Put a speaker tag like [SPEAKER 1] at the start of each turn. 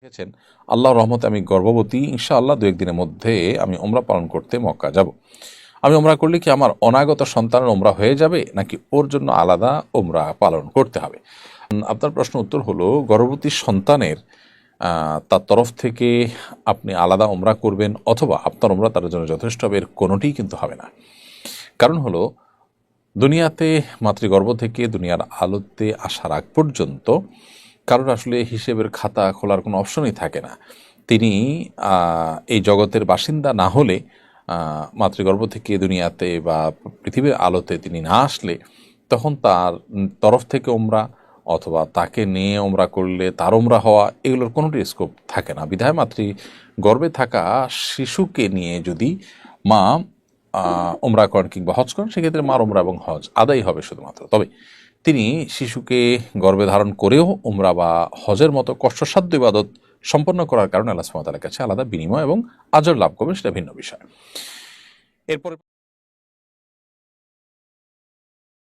[SPEAKER 1] দেখেছেন আল্লাহর রহমতে আমি গর্ভবতী, ইনশাআল্লাহ 2-1 দিনের মধ্যে আমি ওমরা পালন করতে মক্কা যাব। আমি ওমরা করলে কি আমার অনাগত সন্তানের ওমরা হয়ে যাবে, নাকি ওর জন্য আলাদা ওমরা পালন করতে হবে? আপনার প্রশ্ন উত্তর হলো, গর্ভবতী সন্তানের তার তরফ থেকে আপনি আলাদা ওমরা করবেন অথবা আপনার ওমরা তার জন্য যথেষ্ট হবে, এর কোনোটিই কিন্তু হবে না। কারণ হলো, দুনিয়াতে মাতৃগর্ভ থেকে দুনিয়ার আলোতে আসার আগ পর্যন্ত কারোর আসলে হিসেবের খাতা খোলার কোনো অপশনই থাকে না। তিনি এই জগতের বাসিন্দা না হলে, মাতৃগর্ভ থেকে দুনিয়াতে বা পৃথিবীর আলোতে তিনি না আসলে, তখন তার তরফ থেকে ওমরা অথবা তাকে নিয়ে ওমরা করলে তার ওমরা হওয়া, এগুলোর কোনোটি স্কোপ থাকে না। বিধায় মাতৃগর্ভে থাকা শিশুকে নিয়ে যদি মা ওমরা করেন কিংবা হজ করেন, সেক্ষেত্রে মার ওমরা এবং হজ আদায় হবে শুধুমাত্র। তবে তিনি শিশুকে গর্ভে ধারণ করেও ওমরা বা হজের মতো কষ্টসাধ্য ইবাদত সম্পন্ন করার কারণে আল্লাহ সুবহানাহু ওয়া তাআলার কাছে আলাদা বিনিময় এবং আজর লাভ করবেন, সেটা ভিন্ন বিষয়। এরপরে